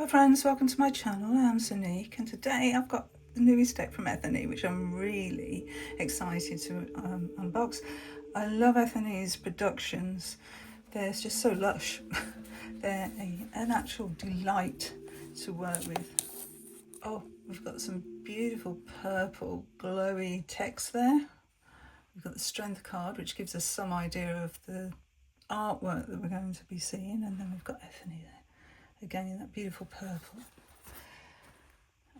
Hi friends, welcome to my channel. I'm Sonique and today I've got the newest deck from Ethany which I'm really excited to unbox. I love Ethany's productions. They're just so lush. They're an actual delight to work with. Oh, we've got some beautiful purple glowy text there. We've got the strength card which gives us some idea of the artwork that we're going to be seeing, and then we've got Ethany there. Again in that beautiful purple.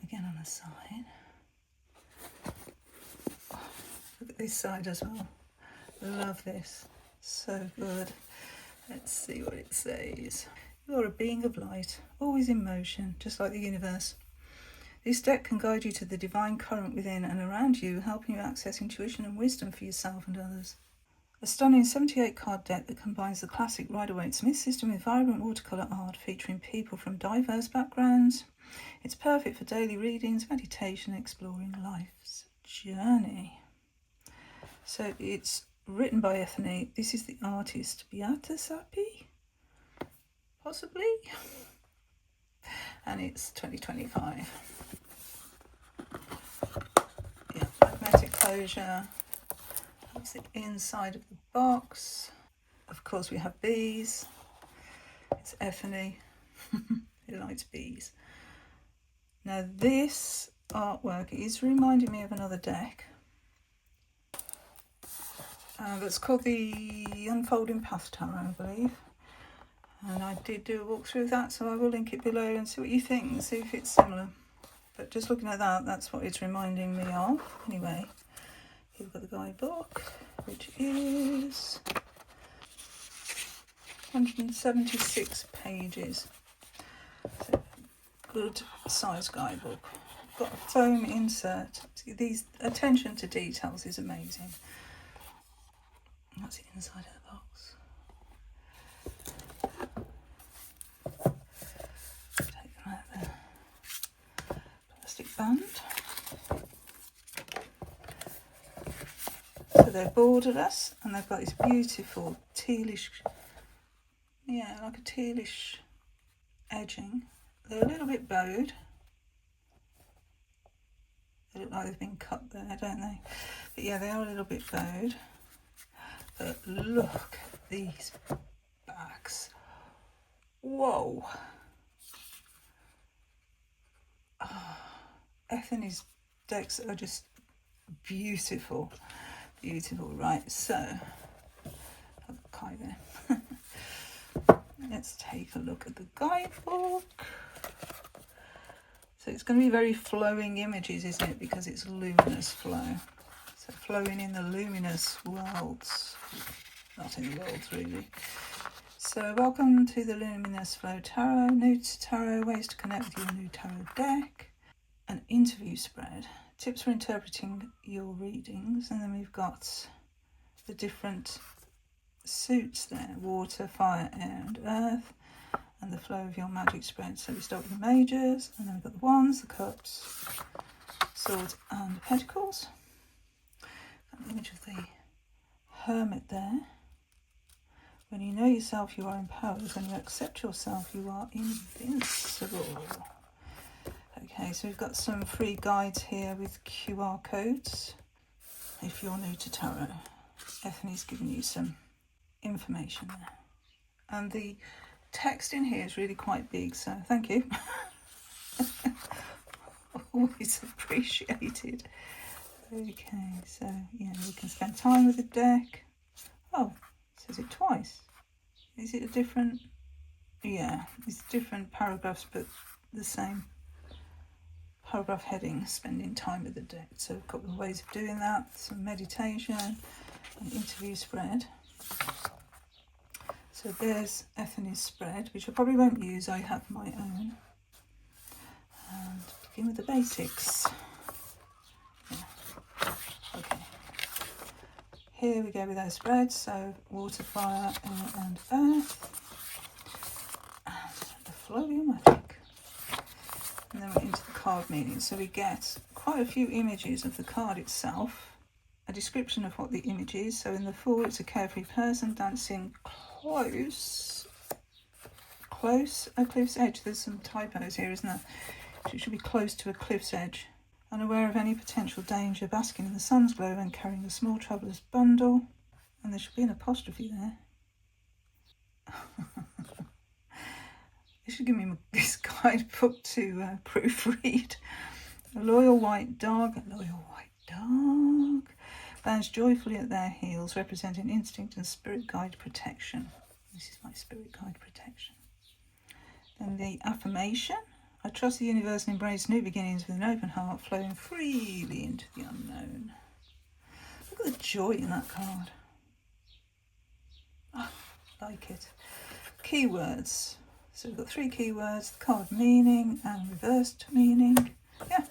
Again on the side. Oh, look at this side as well. Love this. So good. Let's see what it says. You're a being of light, always in motion, just like the universe. This deck can guide you to the divine current within and around you, helping you access intuition and wisdom for yourself and others. A stunning 78 card deck that combines the classic Rider-Waite-Smith system with vibrant watercolour art featuring people from diverse backgrounds. It's perfect for daily readings, meditation, exploring life's journey. So it's written by Ethany. This is the artist Beata Sapi, possibly, and it's 2025. Yeah, magnetic closure. That's the inside of the box. Of course we have bees. It's Ethany. It likes bees. Now this artwork is reminding me of another deck. That's called the Unfolding Path Tarot, I believe. And I did do a walkthrough of that, so I will link it below and see what you think and see if it's similar. But just looking at that, that's what it's reminding me of. Anyway, here we've got the guidebook, which is 176 pages. So, good size guidebook. Got a foam insert. See, these attention to details is amazing. That's the inside of the box. Take them out there. Plastic band. So they're borderless and they've got this beautiful tealish, yeah, like a tealish edging. They're a little bit bowed. They look like they've been cut there, don't they? But yeah, they are a little bit bowed. But look at these backs. Whoa. Oh, Ethany's decks are just beautiful. Beautiful. Right, so I've got Kai there. Let's take a look at the guidebook. So it's going to be very flowing images, isn't it? Because it's luminous flow. So flowing in the luminous worlds. Not in the worlds, really. So welcome to the Luminous Flow Tarot. New to tarot, ways to connect with your new tarot deck. An interview spread. Tips for interpreting your readings. And then we've got the different suits there. Water, fire, air and earth. And the flow of your magic spread. So we start with the majors, and then we've got the wands, the cups, swords and pentacles. Got an image of the hermit there. When you know yourself, you are empowered. When you accept yourself, you are invincible. Okay, so we've got some free guides here with QR codes. If you're new to tarot, Ethany's giving you some information there. And the text in here is really quite big, so thank you. Always appreciated. Okay, so yeah, we can spend time with the deck. Oh, it says it twice. Is it a different? Yeah, it's different paragraphs, but the same paragraph heading, spending time with the deck. So a couple of ways of doing that, some meditation, an interview spread. So there's Ethany's spread, which I probably won't use, I have my own. And begin with the basics. Yeah. Okay. Here we go with our spreads, so water, fire, air and earth. And the flow of your magic. And then we're into the card meaning. So we get quite a few images of the card itself. A description of what the image is. So in the full, it's a carefree person dancing close a cliff's edge. There's some typos here, isn't there? It should be close to a cliff's edge. Unaware of any potential danger, basking in the sun's glow and carrying a small traveller's bundle. And there should be an apostrophe there. They should give me this guidebook to proofread. A loyal white dog, bounds joyfully at their heels, representing instinct and spirit guide protection. This is my spirit guide protection. Then the affirmation. I trust the universe and embrace new beginnings with an open heart, flowing freely into the unknown. Look at the joy in that card. Oh, like it. Keywords. So we've got 3 keywords, the card meaning and reversed meaning. Yeah,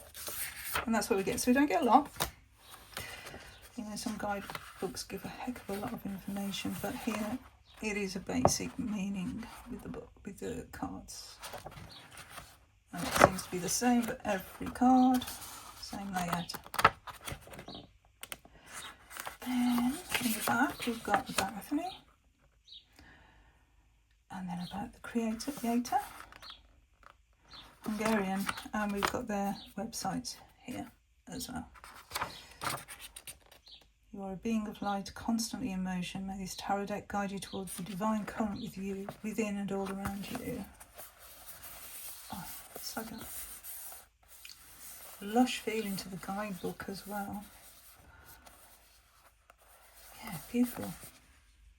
and that's what we get. So we don't get a lot. You know, some guidebooks give a heck of a lot of information, but here it is a basic meaning with the book, with the cards. And it seems to be the same for every card, same layout. Then in the back we've got the biography, and then about the creator, Hungarian, and we've got their website here as well. You are a being of light, constantly in motion. May this tarot deck guide you towards the divine current with you, within and all around you. Oh, it's like a lush feeling to the guidebook as well. Yeah, beautiful.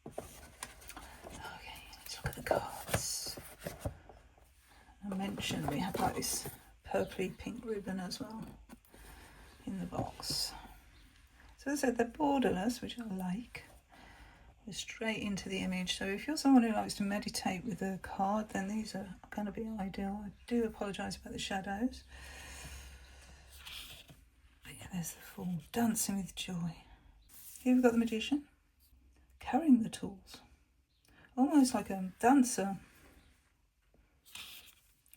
Okay, let's look at the cards. I mentioned we have like this purpley pink ribbon as well in the box. So as I said, they're borderless, which I like. We're straight into the image. So if you're someone who likes to meditate with a card, then these are going to be ideal. I do apologise about the shadows. But yeah, there's the Fool, dancing with joy. Here we've got the Magician, carrying the tools. Almost like a dancer.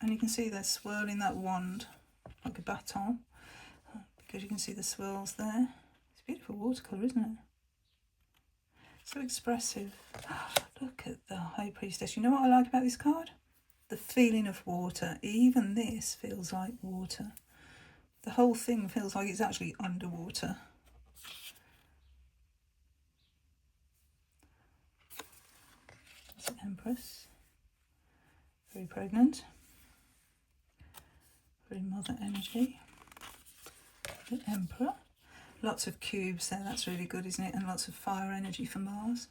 And you can see they're swirling that wand like a baton, because you can see the swirls there. It's beautiful watercolour, isn't it? So expressive. Look at the High Priestess. You know what I like about this card? The feeling of water. Even this feels like water. The whole thing feels like it's actually underwater. That's the Empress. Very pregnant. Very mother energy. The Emperor. Lots of cubes there, that's really good, isn't it? And lots of fire energy for Mars.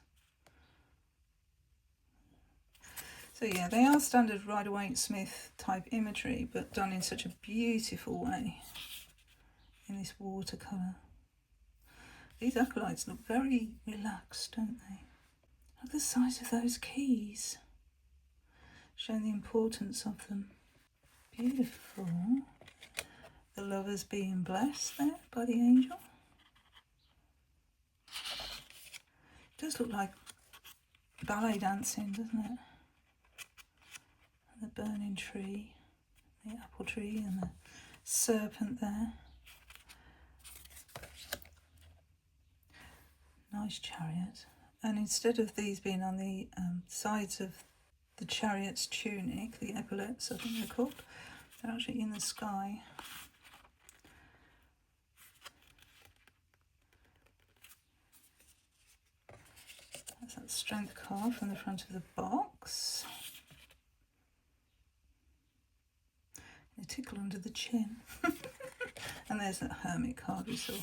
So yeah, they are standard Rider-Waite-Smith type imagery, but done in such a beautiful way in this watercolour. These acolytes look very relaxed, don't they? Look at the size of those keys, showing the importance of them. Beautiful. The lovers being blessed there by the angel. It does look like ballet dancing, doesn't it? And the burning tree, the apple tree, and the serpent there. Nice chariot. And instead of these being on the sides of the chariot's tunic, the epaulets, I think they're called, they're actually in the sky. That's that strength card from the front of the box. A tickle under the chin. And there's that hermit card we saw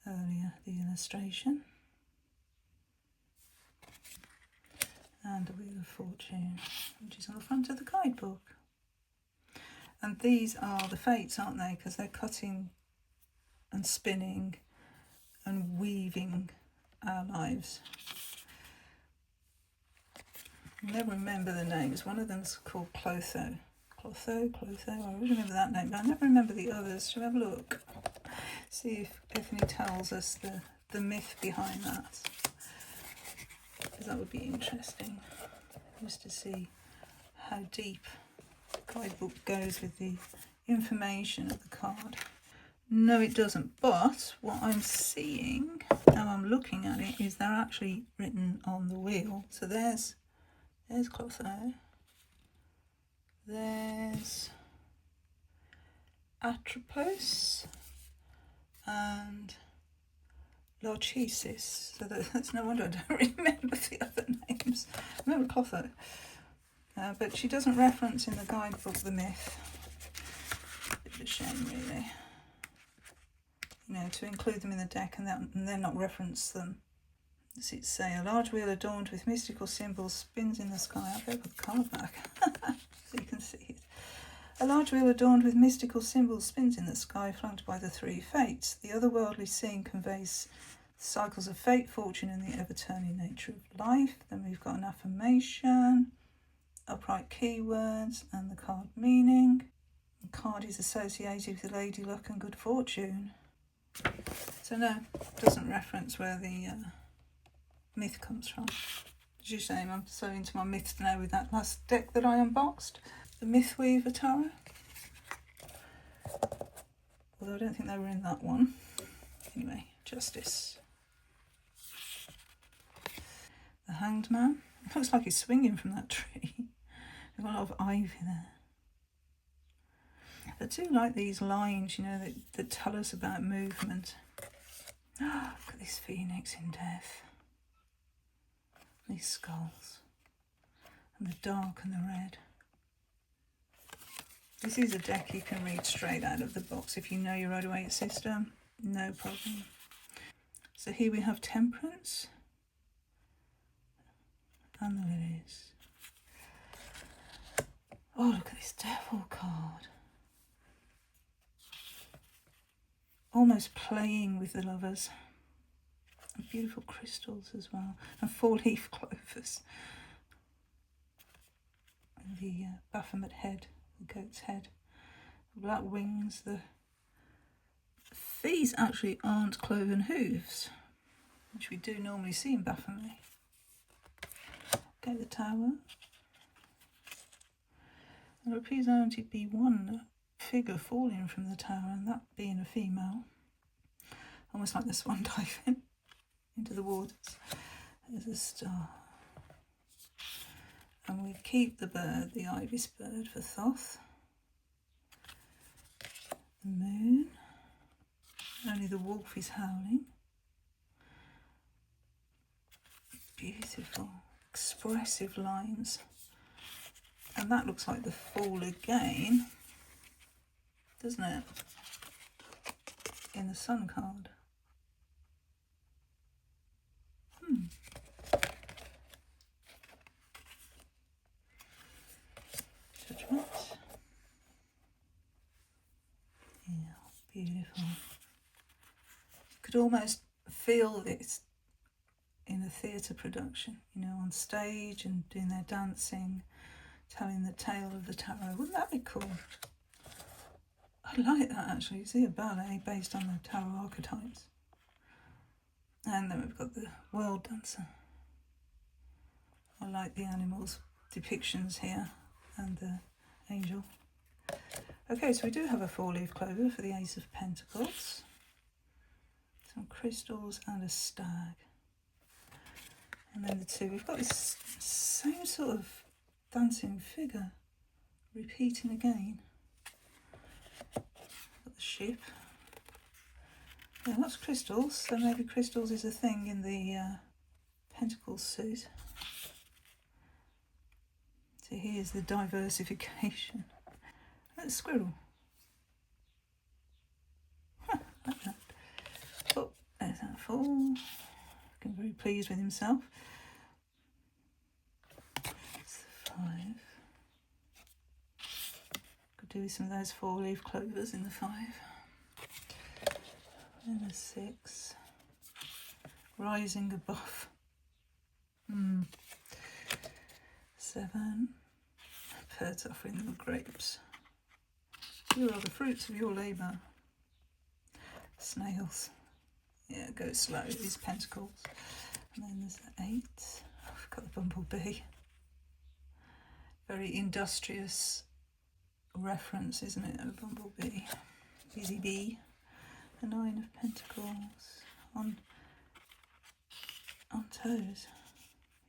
earlier, the illustration. And a Wheel of Fortune, which is on the front of the guidebook. And these are the fates, aren't they? Because they're cutting and spinning and weaving our lives. I never remember the names. One of them's called Clotho. Clotho, I always remember that name, but I never remember the others. Shall we have a look? See if Epiphany tells us the myth behind that. Because that would be interesting, just to see how deep the guidebook goes with the information of the card. No, it doesn't, but what I'm seeing, now I'm looking at it, is they're actually written on the wheel. So there's Clotho, There's Atropos and Larchesis. So that's no wonder I don't remember the other names. I remember Clotho. But she doesn't reference in the guidebook the myth. Bit of a shame, really. You know, to include them in the deck and then not reference them. Does it say, a large wheel adorned with mystical symbols spins in the sky? I'll go with the card back so you can see it. A large wheel adorned with mystical symbols spins in the sky, flanked by the three fates. The otherworldly scene conveys cycles of fate, fortune, and the ever-turning nature of life. Then we've got an affirmation, upright keywords, and the card meaning. The card is associated with lady luck and good fortune. So no, it doesn't reference where the myth comes from. As you say, I'm so into my myths now with that last deck that I unboxed, the Mythweaver Tarot. Although I don't think they were in that one. Anyway, Justice. The Hanged Man. It looks like he's swinging from that tree. There's a lot of ivy there. I do like these lines, you know, that tell us about movement. Oh, look at this phoenix in death. These skulls. And the dark and the red. This is a deck you can read straight out of the box if you know your Rider-Waite system. No problem. So here we have Temperance. And the Lilies. Oh, look at this Devil card. Almost playing with the lovers. And beautiful crystals as well. And 4-leaf clovers. And the Baphomet head, the goat's head. The black wings. The feet actually aren't cloven hooves, which we do normally see in Baphomet. Okay, the Tower. There appears only to be one figure falling from the tower, and that being a female. Almost like the swan diving into the waters. There's a star. And we keep the bird, the ibis bird, for Thoth. The moon. Only the wolf is howling. Beautiful, expressive lines. And that looks like the Fool again, doesn't it? In the Sun card. Judgment. Yeah, beautiful. You could almost feel this in a theatre production, you know, on stage and doing their dancing, telling the tale of the tarot. Wouldn't that be cool? I like that actually. You see a ballet based on the tarot archetypes. And then we've got the world dancer. I like the animals depictions here and the angel. Okay, so we do have a 4-leaf clover for the Ace of Pentacles. Some crystals and a stag. And then the two, we've got this same sort of dancing figure repeating again. Got the ship. Yeah, that's crystals, so maybe crystals is a thing in the Pentacles suit. So here's the diversification. That's a squirrel. Huh, like that. Oh, there's that fall. Looking very pleased with himself. That's the 5. Could do with some of those 4-leaf clovers in the 5. And a 6. Rising above. 7. Birds offering them grapes. You are the fruits of your labour. Snails. Yeah, go slow, these pentacles. And then there's the 8. I've got the bumblebee. Very industrious reference, isn't it, of a bumblebee? Busy bee. The 9 of Pentacles on toes.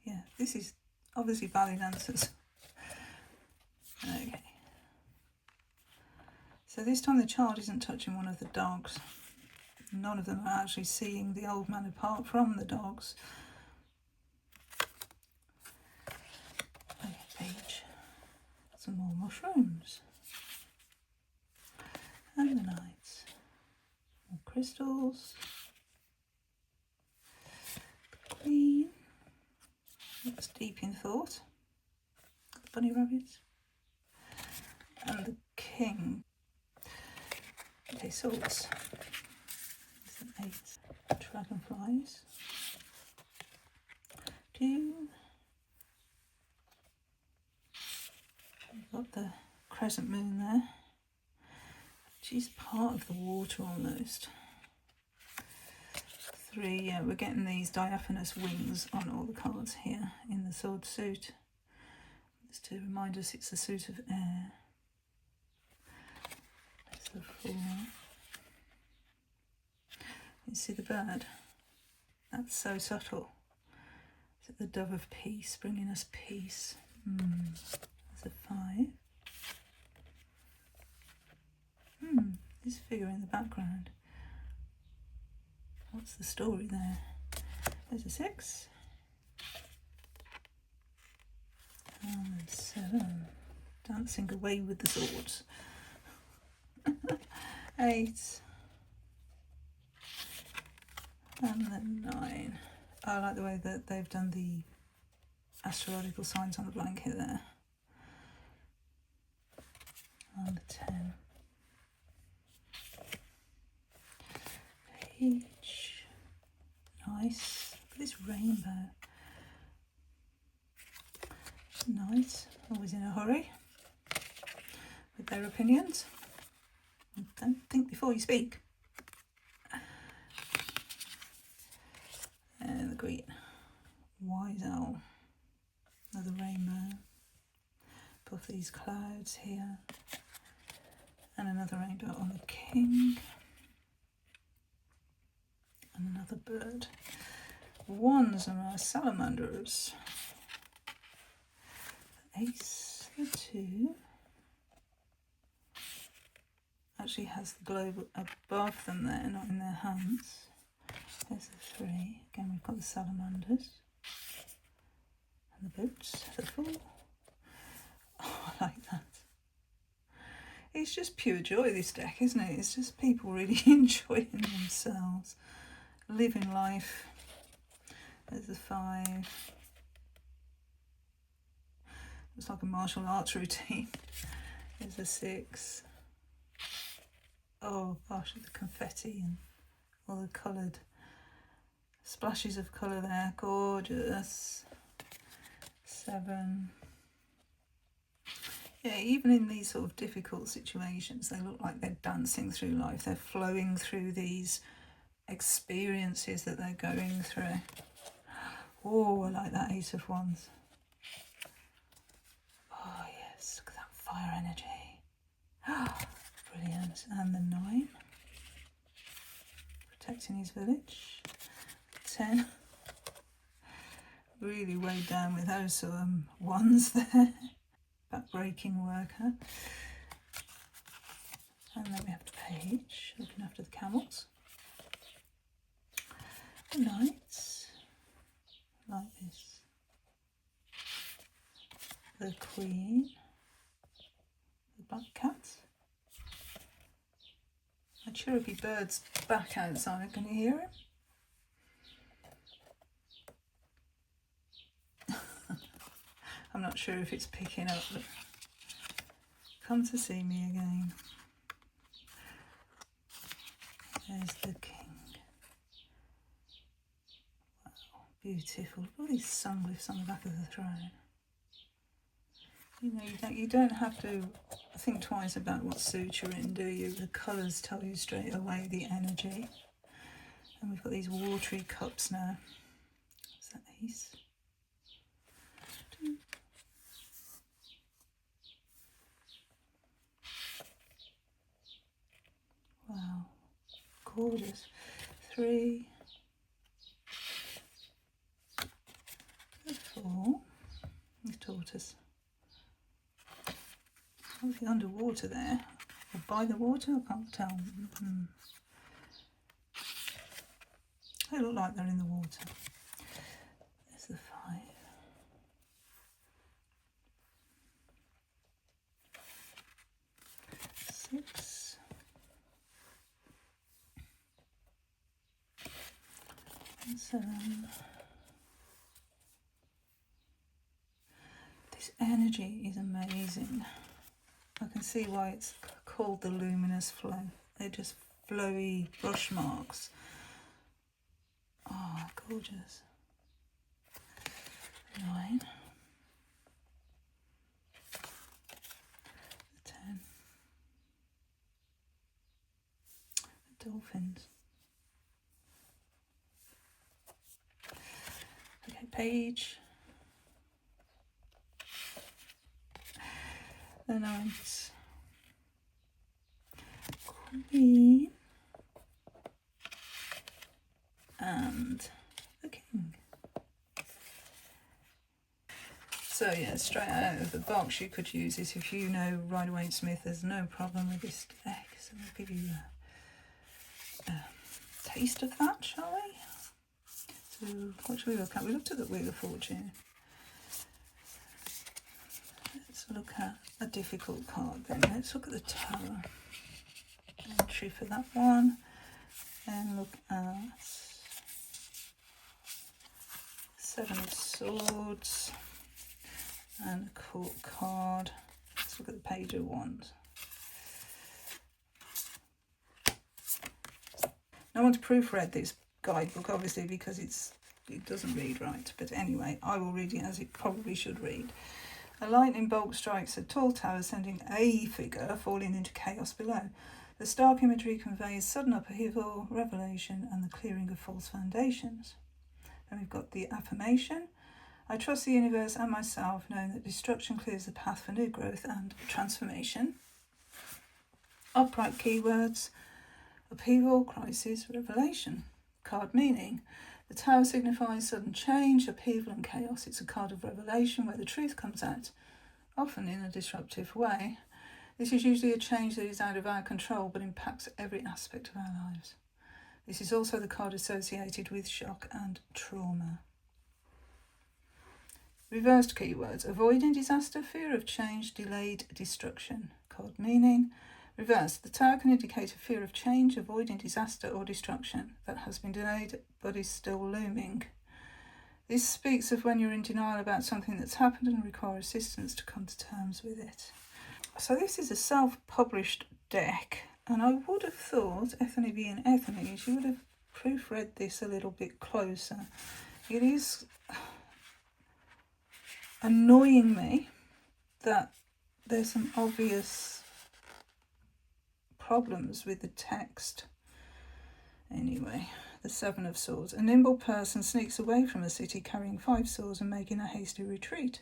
Yeah, this is obviously ballet dancers. Okay, So this time the child isn't touching one of the dogs. None of them are actually seeing the old man apart from the dogs. Okay, page. Some more mushrooms. And the knights. More crystals. The queen. Looks deep in thought. The bunny rabbits. And the king. Okay, swords. There's an 8. Dragonflies. 2. We've got the crescent moon there. She's part of the water almost. 3, yeah, we're getting these diaphanous wings on all the cards here in the sword suit. Just to remind us it's a suit of air. That's the 4. You see the bird? That's so subtle. Is it the dove of peace, bringing us peace? That's a 5. This figure in the background. What's the story there? There's a 6. And 7. Dancing away with the swords. 8. And then 9. I like the way that they've done the astrological signs on the blanket there. And the 10. Page. Nice. Look at this rainbow. Nice. Always in a hurry with their opinions. Don't think before you speak. And the green. Wise owl. Another rainbow. Above these clouds here. And another rainbow on the king. And another bird. 1s are our salamanders. Ace, the 2. Actually has the globe above them there, not in their hands. There's the 3. Again, we've got the salamanders. And the boots, the 4. Oh, I like that. It's just pure joy, this deck, isn't it? It's just people really enjoying themselves. Living life. There's the 5. Looks like a martial arts routine. There's a 6. Oh gosh, the confetti and all the coloured splashes of colour there. Gorgeous. 7. Yeah, even in these sort of difficult situations, they look like they're dancing through life. They're flowing through these experiences that they're going through. Oh, I like that 8 of Wands. Oh yes, look at that fire energy. Brilliant. And the 9. Protecting his village. 10. Really weighed down with those 1s there. Back-breaking worker. And then we have the page, looking after the camels. The knights. Like this. The queen. The black cat. A chirrupy bird's back outside, can you hear him? I'm not sure if it's picking up, but come to see me again. There's the king. Wow, beautiful. Look at all these sun-glyphs on the back of the throne. You know, you don't have to think twice about what suit you're in, do you? The colours tell you straight away the energy. And we've got these watery cups now. Is that Ace? 2. Wow, gorgeous. 3. 4. The tortoise. Obviously underwater there. Or by the water, I can't tell. They look like they're in the water. There's the 5. 6. And 7. This energy is amazing. I can see why it's called the luminous flow. They're just flowy brush marks. Oh, gorgeous. 9. 10. The dolphins. Okay, page. The 9s. Queen. And the king. So yeah, straight out of the box you could use this if you know Rider-Waite-Smith. There's no problem with this deck. So we'll give you a taste of that, shall we? So what should we look at? We looked at the Wheel of Fortune. Let's look at a difficult card then. Let's look at the Tower. Entry for that one. And look at 7 of Swords. And a Court card. Let's look at the Page of Wands. I want to proofread this guidebook, obviously, because it doesn't read right. But anyway, I will read it as it probably should read. A lightning bolt strikes a tall tower, sending a figure falling into chaos below. The stark imagery conveys sudden upheaval, revelation, and the clearing of false foundations. Then we've got the affirmation. I trust the universe and myself, knowing that destruction clears the path for new growth and transformation. Upright keywords. Upheaval, crisis, revelation. Card meaning. The tower signifies sudden change, upheaval and chaos. It's a card of revelation where the truth comes out, often in a disruptive way. This is usually a change that is out of our control but impacts every aspect of our lives. This is also the card associated with shock and trauma. Reversed keywords. Avoiding disaster, fear of change, delayed destruction. Card meaning. Reversed. The tower can indicate a fear of change, avoiding disaster or destruction that has been delayed but is still looming. This speaks of when you're in denial about something that's happened and require assistance to come to terms with it. So this is a self-published deck, and I would have thought, Ethony being Ethony, she would have proofread this a little bit closer. It is annoying me that there's some obvious problems with the text. Anyway, the 7 of Swords. A nimble person sneaks away from a city carrying 5 swords and making a hasty retreat.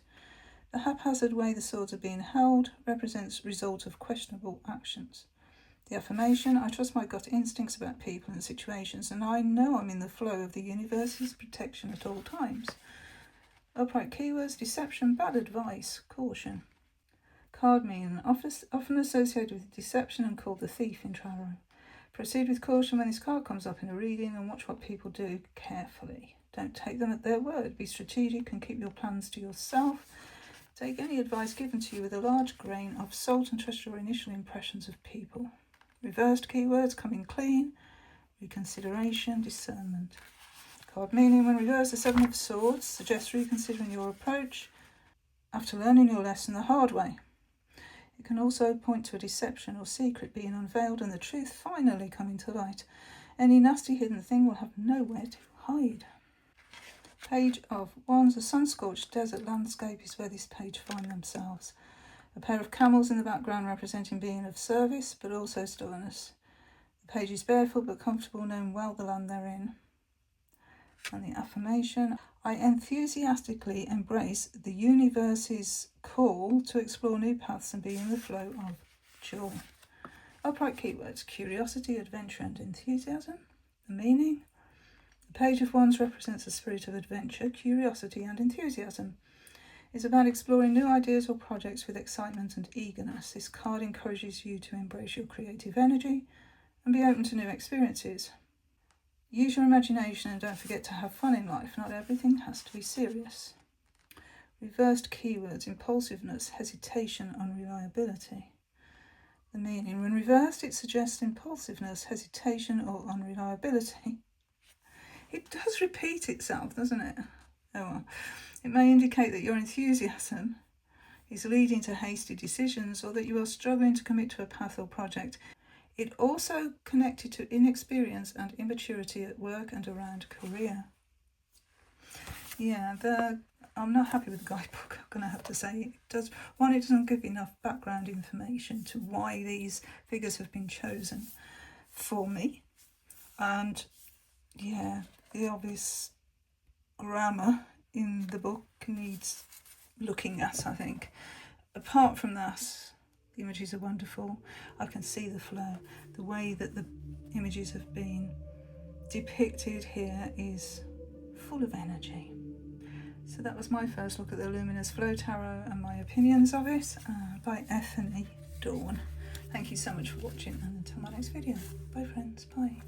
The haphazard way the swords are being held represents result of questionable actions. The affirmation. I trust my gut instincts about people and situations, and I know I'm in the flow of the universe's protection at all times. Upright keywords. Deception, bad advice, caution. Card meaning. Often associated with deception and called the thief in tarot. Proceed with caution when this card comes up in a reading, and watch what people do carefully. Don't take them at their word. Be strategic and keep your plans to yourself. Take any advice given to you with a large grain of salt and trust your initial impressions of people. Reversed keywords. Coming clean, reconsideration, discernment. Card meaning. When reversed, the 7 of Swords suggests reconsidering your approach after learning your lesson the hard way. It can also point to a deception or secret being unveiled and the truth finally coming to light. Any nasty hidden thing will have nowhere to hide. Page of Wands. A sun-scorched desert landscape is where this page finds themselves. A pair of camels in the background representing being of service but also stubbornness. The page is barefoot but comfortable, knowing well the land they're in. And the affirmation. I enthusiastically embrace the universe's call to explore new paths and be in the flow of joy. Upright keywords. Curiosity, adventure and enthusiasm. The meaning. The Page of Wands represents a spirit of adventure, curiosity and enthusiasm. It's about exploring new ideas or projects with excitement and eagerness. This card encourages you to embrace your creative energy and be open to new experiences. Use your imagination and don't forget to have fun in life. Not everything has to be serious. Reversed keywords: impulsiveness, hesitation, unreliability. The meaning: when reversed, it suggests impulsiveness, hesitation, or unreliability. It does repeat itself, doesn't it? Oh well. It may indicate that your enthusiasm is leading to hasty decisions or that you are struggling to commit to a path or project. It also connected to inexperience and immaturity at work and around career. Yeah, I'm not happy with the guidebook, I'm going to have to say. It doesn't give enough background information to why these figures have been chosen for me. And yeah, the obvious grammar in the book needs looking at, I think. Apart from that, the images are wonderful. I can see the flow. The way that the images have been depicted here is full of energy. So that was my first look at the Luminous Flow Tarot and my opinions of it by Dawn. Thank you so much for watching, and until my next video. Bye friends, bye.